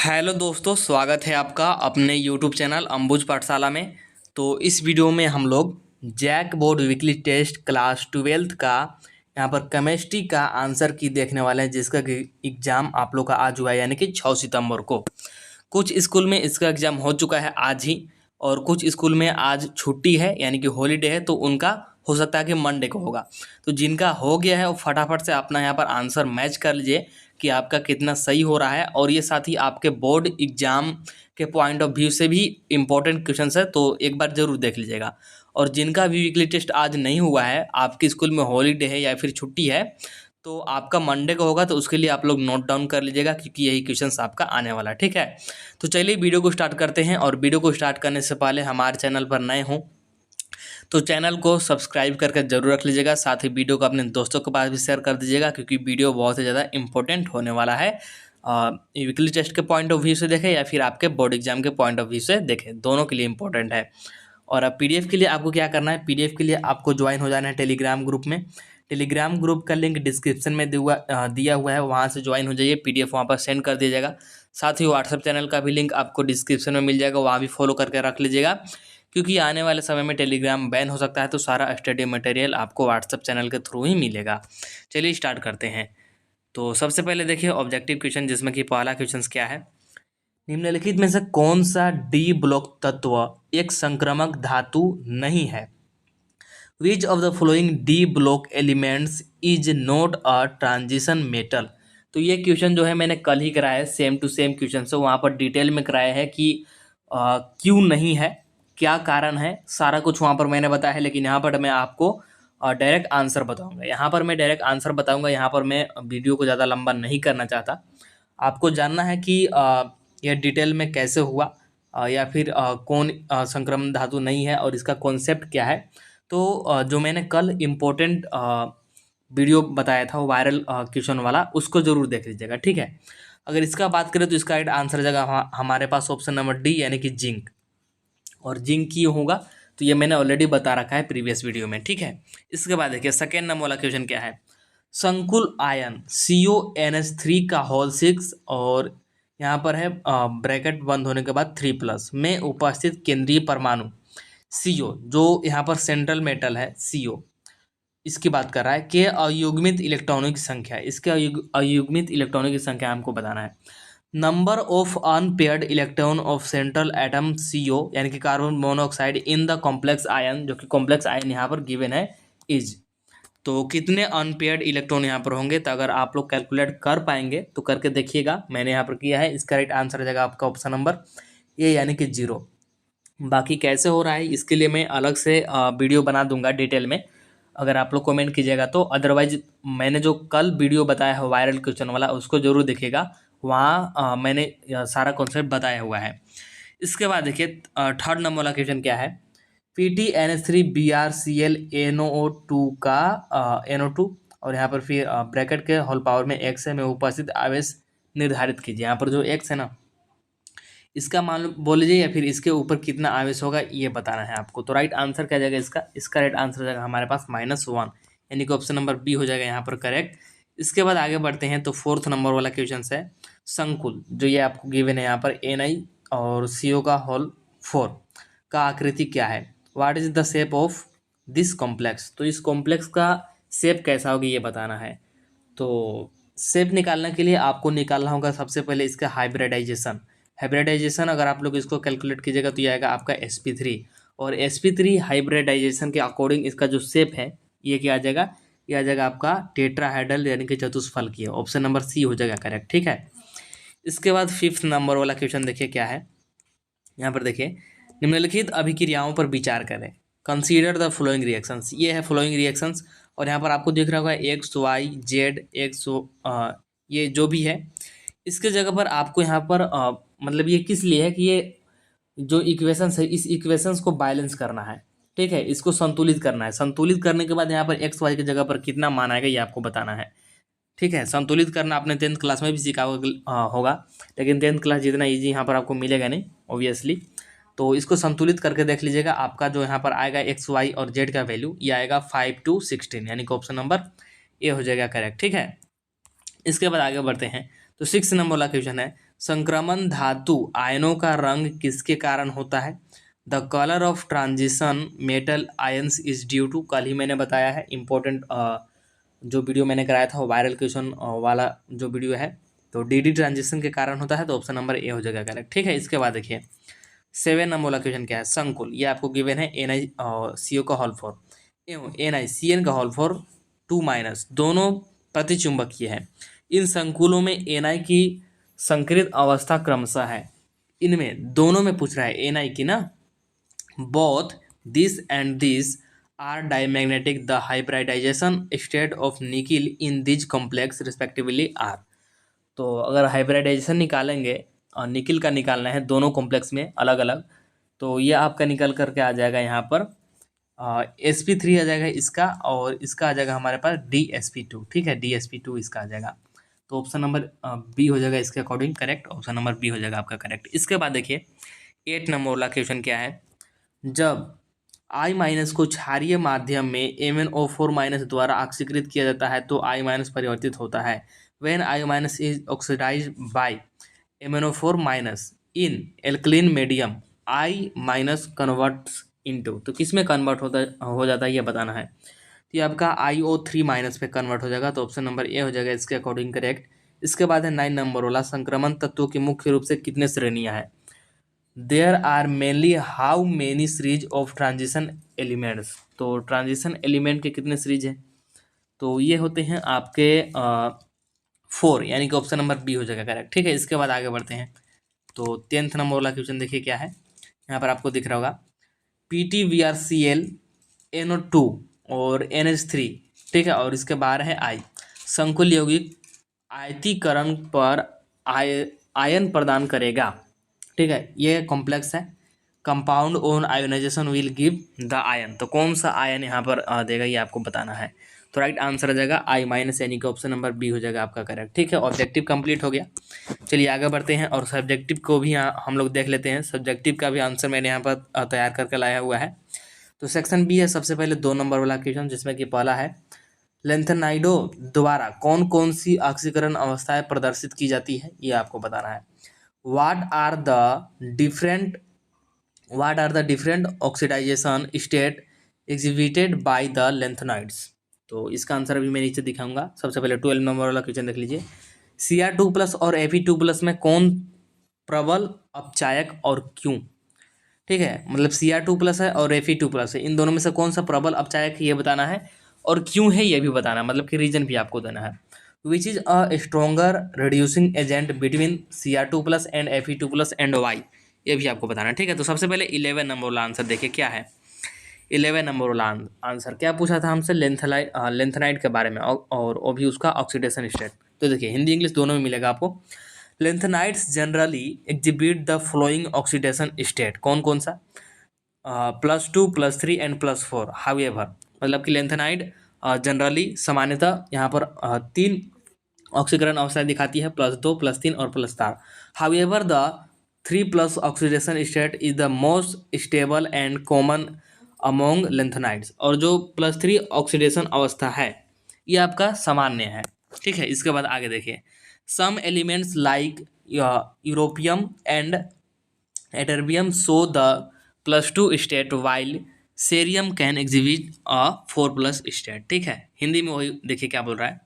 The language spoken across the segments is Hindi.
हेलो दोस्तों, स्वागत है आपका अपने यूट्यूब चैनल अंबुज पाठशाला में। तो इस वीडियो में हम लोग JAC board weekly test class 12th का यहाँ पर केमिस्ट्री का आंसर की देखने वाले हैं, जिसका कि एग्ज़ाम आप लोग का आज हुआ है, यानी कि 6 सितंबर को। कुछ स्कूल में इसका एग्ज़ाम हो चुका है आज ही, और कुछ स्कूल में आज छुट्टी है यानी कि हॉलीडे है, तो उनका हो सकता है कि मंडे को होगा। तो जिनका हो गया है वो फटाफट से अपना यहाँ पर आंसर मैच कर लीजिए कि आपका कितना सही हो रहा है, और ये साथ ही आपके बोर्ड एग्ज़ाम के पॉइंट ऑफ व्यू से भी इम्पोर्टेंट क्वेश्चन है, तो एक बार ज़रूर देख लीजिएगा। और जिनका भी वीकली टेस्ट आज नहीं हुआ है, आपके स्कूल में हॉलीडे है या फिर छुट्टी है, तो आपका मंडे को होगा, तो उसके लिए आप लोग नोट डाउन कर लीजिएगा, क्योंकि यही क्वेश्चंस आपका आने वाला है। ठीक है, तो चलिए वीडियो को स्टार्ट करते हैं। और वीडियो को स्टार्ट करने से पहले हमारे चैनल पर नए हों तो चैनल को सब्सक्राइब करके जरूर रख लीजिएगा। साथ ही वीडियो को अपने दोस्तों के पास भी शेयर कर दीजिएगा, क्योंकि वीडियो बहुत ही ज़्यादा इंपॉर्टेंट होने वाला है। वीकली टेस्ट के पॉइंट ऑफ व्यू से देखें या फिर आपके बोर्ड एग्जाम के पॉइंट ऑफ व्यू से देखें, दोनों के लिए इंपॉर्टेंट है। और अब पीडीएफ के लिए आपको क्या करना है, पीडीएफ के लिए आपको ज्वाइन हो जाना है टेलीग्राम ग्रुप में। टेलीग्राम ग्रुप का लिंक डिस्क्रिप्शन में दिया हुआ है, वहाँ से ज्वाइन हो जाइए। पीडीएफ वहाँ पर सेंड कर दिया जाएगा। साथ ही व्हाट्सएप चैनल का भी लिंक आपको डिस्क्रिप्शन में मिल जाएगा, वहाँ भी फॉलो करके रख लीजिएगा, क्योंकि आने वाले समय में टेलीग्राम बैन हो सकता है, तो सारा स्टडी मटेरियल आपको व्हाट्सएप चैनल के थ्रू ही मिलेगा। चलिए स्टार्ट करते हैं। तो सबसे पहले देखिए ऑब्जेक्टिव क्वेश्चन, जिसमें कि पहला क्वेश्चन क्या है, निम्नलिखित में से कौन सा डी ब्लॉक तत्व एक संक्रामक धातु नहीं है। Which of the following D block elements is not a transition metal. तो ये क्वेश्चन जो है मैंने कल ही कराया है, सेम टू सेम क्वेश्चन से, वहाँ पर डिटेल में कराया है कि क्यों नहीं है, क्या कारण है, सारा कुछ वहाँ पर मैंने बताया है। लेकिन यहाँ पर मैं आपको डायरेक्ट आंसर बताऊंगा। यहाँ पर मैं वीडियो को ज़्यादा लंबा नहीं करना चाहता। आपको जानना है कि यह डिटेल में कैसे हुआ, या फिर कौन संक्रमण धातु नहीं है, और इसका कॉन्सेप्ट क्या है। तो जो मैंने कल इम्पोर्टेंट वीडियो बताया था, वो वायरल क्वेश्चन वाला, उसको ज़रूर देख लीजिएगा। ठीक है, अगर इसका बात करें तो इसका राइट आंसर जगह हमारे पास ऑप्शन नंबर डी, यानी कि जिंक। और जिंक की होगा तो ये मैंने ऑलरेडी बता रखा है प्रीवियस वीडियो में। ठीक है, इसके बाद देखिए सेकेंड नंबर वाला क्वेश्चन क्या है, संकुल आयन CONH3 का होल 6 और यहाँ पर है ब्रैकेट बंद होने के बाद 3+ में उपस्थित केंद्रीय परमाणु CO, जो यहाँ पर सेंट्रल मेटल है CO, इसकी बात कर रहा है कि अयुग्मित इलेक्ट्रॉनों की संख्या, इसके अयुग्मित इलेक्ट्रॉनों की संख्या हमको बताना है। Number of unpaired electron of central atom CO, यानी कि carbon monoxide in the complex ion, जो कि कॉम्प्लेक्स आयन यहाँ पर गिवन है इज। तो कितने अनपेयर्ड इलेक्ट्रॉन यहाँ पर होंगे, तो अगर आप लोग कैलकुलेट कर पाएंगे तो करके देखिएगा। मैंने यहाँ पर किया है, इसका राइट आंसर हो जाएगा आपका ऑप्शन नंबर ए, यानी कि 0। बाकी कैसे हो रहा है इसके लिए मैं अलग से वीडियो बना दूंगा डिटेल में, अगर आप लोग कमेंट कीजिएगा तो। अदरवाइज मैंने जो कल वीडियो बताया है वायरल क्वेश्चन वाला, उसको जरूर देखिएगा, वहाँ मैंने सारा कॉन्सेप्ट बताया हुआ है। इसके बाद देखिए थर्ड नंबर वाला क्वेश्चन क्या है, PTNH3BrClNO2 का NO2, और यहाँ पर फिर ब्रैकेट के होल पावर में x है, में उपस्थित आवेश निर्धारित कीजिए। यहाँ पर जो x है ना, इसका मालूम बोल लीजिए, या फिर इसके ऊपर कितना आवेश होगा ये बताना है आपको। तो राइट आंसर क्या जाएगा इसका राइट आंसर हो जाएगा हमारे पास -1, यानी कि ऑप्शन नंबर बी हो जाएगा यहाँ पर करेक्ट। इसके बाद आगे बढ़ते हैं, तो फोर्थ नंबर वाला क्वेश्चन है, संकुल, जो ये आपको गिवन है यहाँ पर Na और CO का होल 4 का आकृति क्या है। What is the shape of this complex. तो इस कॉम्प्लेक्स का शेप कैसा होगा ये बताना है। तो शेप निकालने के लिए आपको निकालना होगा सबसे पहले इसका हाइब्रिडाइजेशन अगर आप लोग इसको कैलकुलेट कीजिएगा तो ये आएगा आपका sp3, और sp3 हाइब्रिडाइजेशन के अकॉर्डिंग इसका जो शेप है ये क्या आ जाएगा, ये आ जाएगा आपका टेट्राहेड्रल, यानी कि चतुष्फल की। ऑप्शन नंबर सी हो जाएगा करेक्ट। ठीक है, इसके बाद फिफ्थ नंबर वाला क्वेश्चन देखिए क्या है, यहाँ पर देखिए, निम्नलिखित अभिक्रियाओं पर विचार करें, कंसीडर द फॉलोइंग रिएक्शंस। ये है फॉलोइंग रिएक्शंस, और यहाँ पर आपको दिख रहा होगा XYZ ये जो भी है, इसके जगह पर आपको यहाँ पर मतलब ये किस लिए है कि ये जो इक्वेशंस है, इस इक्वेशंस को बैलेंस करना है। ठीक है, इसको संतुलित करना है। संतुलित करने के बाद यहाँ पर XY की जगह पर कितना मान आएगा ये आपको बताना है। ठीक है, संतुलित करना आपने 10th क्लास में भी सीखा होगा, लेकिन 10th क्लास जितना ईजी यहाँ पर आपको मिलेगा नहीं ऑब्वियसली। तो इसको संतुलित करके देख लीजिएगा, आपका जो यहाँ पर आएगा XY और Z का वैल्यू, ये आएगा 5 to 16, यानी कि ऑप्शन नंबर ए हो जाएगा करेक्ट। ठीक है, इसके बाद आगे बढ़ते हैं, तो 6 नंबर वाला क्वेश्चन है, संक्रमण धातु आयनों का रंग किसके कारण होता है? The colour of transition metal ions is due to, कल ही मैंने बताया है, इंपॉर्टेंट जो वीडियो मैंने कराया था वो वायरल क्वेश्चन वाला जो वीडियो है, तो डी ट्रांजिशन के कारण होता है, तो ऑप्शन नंबर ए हो जाएगा करेक्ट। ठीक है, इसके बाद देखिए 7 नंबर वाला क्वेश्चन क्या है? संकुल, ये आपको गिवन है NiCO का होल फोर एवं NiCN का होल फोर 2- दोनों प्रतिचुंबकीय है। इन संकुलों में Ni की संकृत अवस्था क्रमशः है, इनमें दोनों में पूछ रहा है Ni की ना, both this and this are diamagnetic. The hybridization state of nickel in these complex respectively are. तो अगर हाइब्रिडाइजेशन निकालेंगे और निकिल का निकालना है दोनों कॉम्प्लेक्स में अलग अलग, तो ये आपका निकल करके आ जाएगा यहाँ पर sp3 आ जाएगा इसका, और इसका आ जाएगा हमारे पास DsP2। ठीक है, DsP2 इसका आ जाएगा, तो ऑप्शन नंबर बी हो जाएगा इसके according correct. Option number b हो जाएगा आपका करेक्ट। इसके बाद देखिए 8 नंबर वाला क्वेश्चन क्या है? जब I- को क्षारीय माध्यम में MnO4- द्वारा ऑक्सीकृत किया जाता है तो I- परिवर्तित होता है। When I- is oxidized by MnO4- in alkaline medium, I- converts into, तो किस में कन्वर्ट हो जाता है ये बताना है। तो ये आपका IO3- पे कन्वर्ट हो जाएगा, तो ऑप्शन नंबर ए हो जाएगा इसके अकॉर्डिंग करेक्ट। इसके बाद है 9 नंबर वाला, संक्रमण तत्वों की मुख्य रूप से कितने श्रेणियां हैं? There are mainly how many series of transition elements, तो ट्रांजिशन एलिमेंट के कितने सीरीज हैं? तो ये होते हैं आपके 4, यानी कि ऑप्शन नंबर बी हो जाएगा करेक्ट। ठीक है, इसके बाद आगे बढ़ते हैं। तो 10th नंबर वाला क्वेश्चन देखिए क्या है, यहाँ पर आपको दिख रहा होगा PtVrCl NO2 और NH3। ठीक है, और इसके बाहर है I। संकुल यौगिक आयतीकरण पर आयन प्रदान करेगा। ठीक है, ये कॉम्प्लेक्स है। Compound on ionisation will give the ion, तो कौन सा आयन यहाँ पर देगा ये आपको बताना है। तो राइट आंसर आ जाएगा I- यानी कि ऑप्शन नंबर बी हो जाएगा आपका करेक्ट। ठीक है, ऑब्जेक्टिव कंप्लीट हो गया। चलिए आगे बढ़ते हैं और सब्जेक्टिव को भी यहाँ हम लोग देख लेते हैं। सब्जेक्टिव का भी आंसर मैंने यहाँ पर तैयार करके लाया हुआ है। तो सेक्शन बी है सबसे पहले 2 नंबर वाला क्वेश्चन, जिसमें कि पहला है लेंथेनाइडो द्वारा कौन कौन सी ऑक्सीकरण अवस्थाएं प्रदर्शित की जाती है, ये आपको बताना है। What are the different oxidation state exhibited by the lanthanides? तो इसका आंसर अभी मैं नीचे दिखाऊंगा। सबसे पहले 12 नंबर वाला क्वेश्चन देख लीजिए। Cr2+ और Fe2+ में कौन प्रबल अपचायक और क्यों? ठीक है, मतलब Cr2+ है और Fe2+ है, इन दोनों में से कौन सा प्रबल अपचायक है ये बताना है, और क्यों है ये भी बताना है, मतलब कि रीजन भी आपको देना है। Which is a stronger reducing agent between Cr2+ and Fe2+ and why, ये भी आपको बताना है। ठीक है, तो सबसे पहले 11 नंबर वाला आंसर देखिए क्या है। 11 नंबर वाला आंसर क्या पूछा था हमसे? लेंथेनाइड के बारे में, और वो भी उसका ऑक्सीडेशन स्टेट। तो देखिए हिंदी इंग्लिश दोनों में मिलेगा आपको। Lanthanides generally exhibit the flowing oxidation state, कौन कौन सा? +2, +3 एंड +4। हाउएवर, मतलब कि लेंथेनाइड जनरली सामान्यतः यहाँ पर 3 ऑक्सीकरण अवस्थाएं दिखाती है, +2, +3 और +4। However the 3+ oxidation state is the most stable and common among lanthanides, और जो +3 ऑक्सीडेशन अवस्था है ये आपका सामान्य है। ठीक है, इसके बाद आगे देखिए। Some elements like europium and ytterbium show the +2 state while cerium can exhibit a 4+ state. ठीक है, हिंदी में वही देखिए क्या बोल रहा है।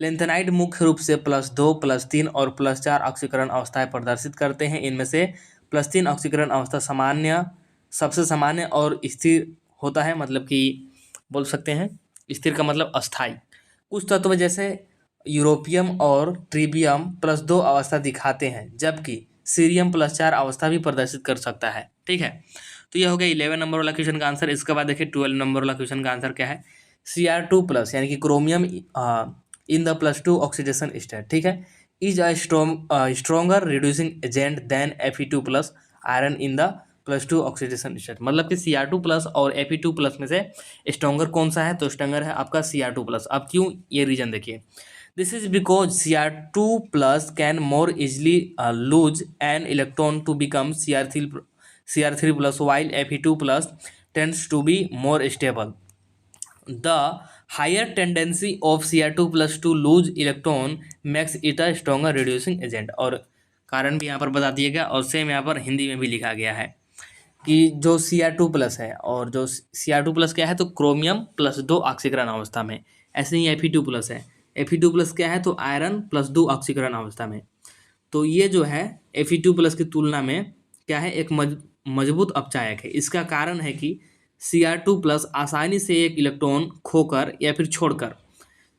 लेंथेनाइड मुख्य रूप से +2, +3 और +4 ऑक्सीकरण अवस्थाएं प्रदर्शित करते हैं। इनमें से +3 ऑक्सीकरण अवस्था सामान्य, सबसे सामान्य और स्थिर होता है, मतलब कि बोल सकते हैं स्थिर का मतलब अस्थाई। कुछ तत्व जैसे यूरोपियम और ट्रिबियम +2 अवस्था दिखाते हैं, जबकि सीरियम +4 अवस्था भी प्रदर्शित कर सकता है। ठीक है, तो यह हो गया 11 नंबर वाला क्वेश्चन का आंसर। इसके बाद देखिए 12 नंबर वाला क्वेश्चन का आंसर क्या है। Cr2+ यानी कि chromium in the +2 oxidation state, ठीक है, is a stronger reducing agent than Fe2+ iron in the +2 oxidation state, मतलब कि Cr2+ और Fe2+ में से स्ट्रोंगर कौन सा है? तो स्ट्रोंगर है आपका Cr2+। अब क्यों, ये रीजन देखिए। This is because Cr2+ can more easily lose an electron to become Cr3+, while Fe2+ tends to be more stable. The higher tendency of Cr2+ to lose electron makes it a stronger reducing agent, और कारण भी यहाँ पर बता दिया गया और सेम यहाँ पर हिंदी में भी लिखा गया है कि जो Cr2+ है और जो Cr2+ क्या है तो क्रोमियम प्लस 2 ऑक्सीकरण अवस्था में। ऐसे ही Fe2+ है, Fe2+ क्या है तो आयरन प्लस 2 ऑक्सीकरण अवस्था में। तो ये जो है Fe2+ की तुलना में क्या है, एक मजबूत अपचायक है। इसका कारण है कि Cr2+ आसानी से एक इलेक्ट्रॉन खोकर या फिर छोड़कर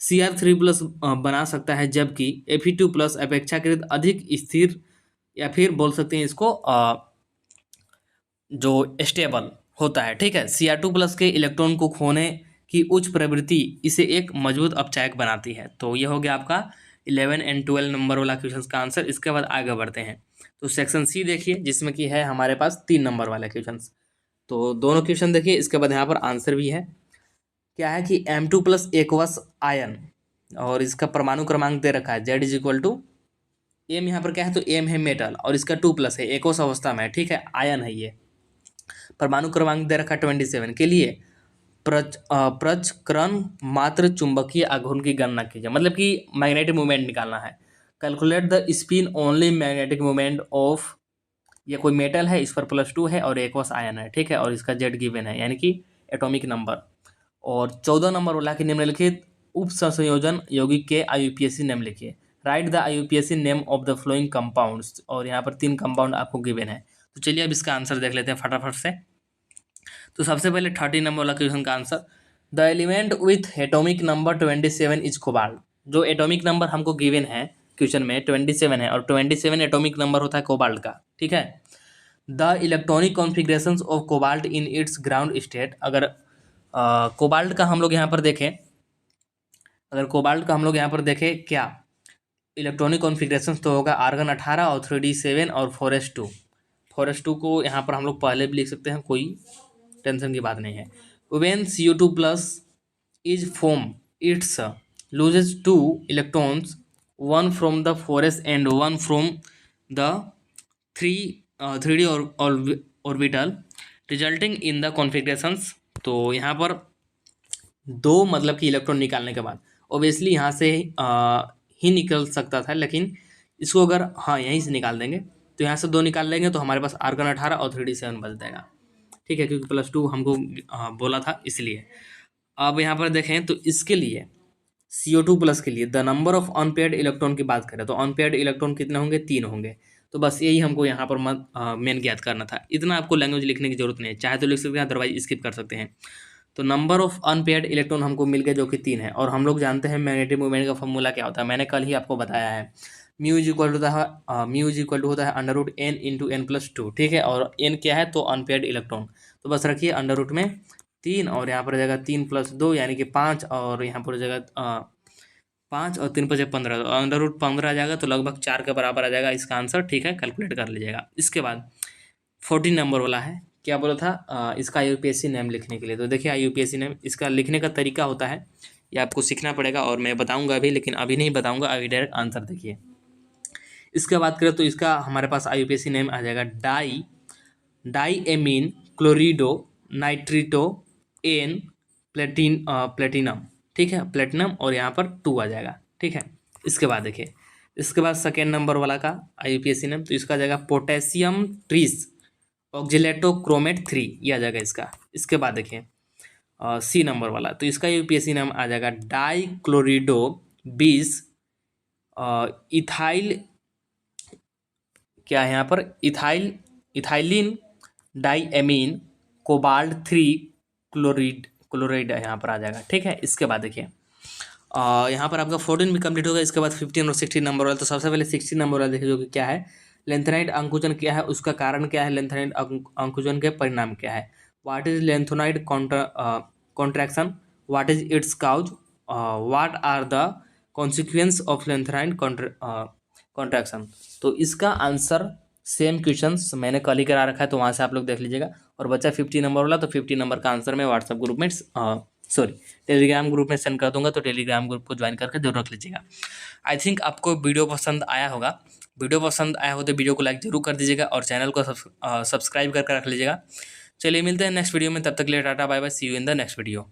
Cr3+ बना सकता है, जबकि Fe2+ अपेक्षाकृत अधिक स्थिर या फिर बोल सकते हैं इसको जो स्टेबल होता है। ठीक है, Cr2+ के इलेक्ट्रॉन को खोने की उच्च प्रवृत्ति इसे एक मजबूत अपचायक बनाती है। तो ये हो गया आपका 11 एंड 12 नंबर वाला क्वेश्चन का आंसर। इसके बाद आगे बढ़ते हैं तो सेक्शन सी देखिए, जिसमें कि है हमारे पास 3 नंबर वाले क्वेश्चन। तो दोनों क्वेश्चन देखिए, इसके बाद यहाँ पर आंसर भी है। क्या है कि M2+ एक्वस आयन और इसका परमाणु क्रमांक दे रखा है Z M। यहाँ पर क्या है तो M है मेटल और इसका 2+ है, एक्वस अवस्था में है। ठीक है, आयन है ये। परमाणु क्रमांक दे रखा 27 के लिए प्रचक्रण मात्र चुंबकीय आघूर्ण की गणना कीजिए, मतलब कि मैग्नेटिक मूवमेंट निकालना है। Calculate the spin only magnetic movement of, ये कोई मेटल है, इस पर +2 है और एक्वस आयन है। ठीक है, और इसका Z गिवन है यानी कि एटॉमिक नंबर। और 14 नंबर वाला कि निम्नलिखित उप संयोजन यौगिक के IUPAC नेम लिखिए। Right the IUPAC name of the flowing compounds, और यहाँ पर 3 कंपाउंड आपको गिवन है। तो चलिए अब इसका आंसर देख लेते हैं फटाफट से। तो सबसे पहले 30 नंबर वाला क्वेश्चन का answer, the element with atomic number 27 is cobalt. जो एटॉमिक नंबर हमको गिवन है क्वेश्चन में 27 है, और 27 एटॉमिक नंबर होता है कोबाल्ट का। ठीक है, the electronic configurations of cobalt in its ground state. अगर कोबाल्ट का हम लोग यहाँ पर देखें, अगर कोबाल्ट का हम लोग यहाँ पर देखें क्या इलेक्ट्रॉनिक कॉन्फ़िगरेशंस, तो होगा आर्गन 18 और 3d7 और 4s2। 4s2 को यहाँ पर हम लोग पहले भी लिख सकते हैं, कोई टेंशन की बात नहीं है। When CO2+ is form it's loses 2 electrons, one from the 4s and one from the 3d orbital resulting in the configurations. तो यहाँ पर 2 मतलब कि इलेक्ट्रॉन निकालने के बाद ओबियसली यहाँ से ही निकल सकता था, लेकिन इसको अगर यहीं से निकाल देंगे तो यहाँ से 2 निकाल लेंगे तो हमारे पास आर्गन 18 और 3d7 बच जाएगा। ठीक है, क्योंकि +2 हमको बोला था इसलिए। अब यहाँ पर देखें तो इसके लिए CO2+ के लिए the number of unpaired electron की बात करें तो अनपेयर्ड इलेक्ट्रॉन कितने होंगे, 3 होंगे। तो बस यही हमको यहाँ पर मेन ज्ञात करना था। इतना आपको लैंग्वेज लिखने की जरूरत नहीं है, चाहे तो लिख सकते हैं, अदरवाइज स्किप कर सकते हैं। तो नंबर ऑफ अनपेयर्ड इलेक्ट्रॉन हमको मिल गए जो कि 3 है। और हम लोग जानते हैं मैग्नेटिक मूवमेंट का फॉर्मूला क्या होता है, मैंने कल ही आपको बताया है। म्यू इज इक्वल होता है √n × n+2। ठीक है, और n क्या है तो अनपेयर्ड इलेक्ट्रॉन। तो बस रखिए √3 और यहाँ पर हो जाएगा 3 + 2 यानी कि 5, और यहाँ पर हो जाएगा 5 और 3 × 5 = 15, तो √15 आ जाएगा, तो लगभग 4 के बराबर आ जाएगा इसका आंसर। ठीक है, कैलकुलेट कर लीजिएगा। इसके बाद 14 नंबर वाला है, क्या बोला था इसका IUPAC नेम लिखने के लिए। तो देखिए IUPAC नेम, इसका लिखने का तरीका होता है, ये आपको सीखना पड़ेगा और मैं बताऊंगा अभी, लेकिन अभी नहीं बताऊंगा, अभी डायरेक्ट आंसर देखिए। इसके बात करें तो इसका हमारे पास IUPAC नेम आ जाएगा डाईएमीन क्लोरिडो नाइट्रिटो एन प्लेटिनम। ठीक है, प्लेटिनम, और यहाँ पर 2 आ जाएगा। ठीक है, इसके बाद देखिए, इसके बाद सेकेंड नंबर वाला का IUPAC नेम, तो इसका आ जाएगा पोटेशियम ट्रीस ऑक्जिलेटो क्रोमेट 3, ये आ जाएगा इसका। इसके बाद देखिए C नंबर वाला, तो इसका IUPAC नाम आ जाएगा डाईक्लोरिडो 20 इथाइल, क्या है यहाँ पर इथाइलिन डाईएमीन कोबाल्ट 3 क्लोराइड यहाँ पर आ जाएगा। ठीक है, इसके बाद देखिए यहाँ पर आपका 14 भी कंप्लीट होगा। इसके बाद 15 और 16 नंबर वाला। तो सबसे पहले 16 नंबर वाला देखिए, जो कि क्या है, लेंथेनाइट अंकुचन क्या है, उसका कारण क्या है, लेंथेनाइट अंकुचन के परिणाम क्या है, what is lanthanide contraction, what is its cause, what are the consequence of lanthanide contraction. तो इसका आंसर सेम क्वेश्चंस मैंने कल ही करा रखा है, तो वहाँ से आप लोग देख लीजिएगा। और बच्चा 50 नंबर वाला, तो 50 नंबर का आंसर मैं व्हाट्सएप ग्रुप में टेलीग्राम ग्रुप में सेंड कर दूंगा, तो टेलीग्राम ग्रुप को ज्वाइन करके जरूर रख लीजिएगा। आई थिंक आपको वीडियो पसंद आया होगा। वीडियो पसंद आया हो तो वीडियो को लाइक जरूर कर दीजिएगा और चैनल को सब्सक्राइब करके रख लीजिएगा। चलिए मिलते हैं नेक्स्ट वीडियो में, तब तक के लिए tata bye bye, see you in the next video.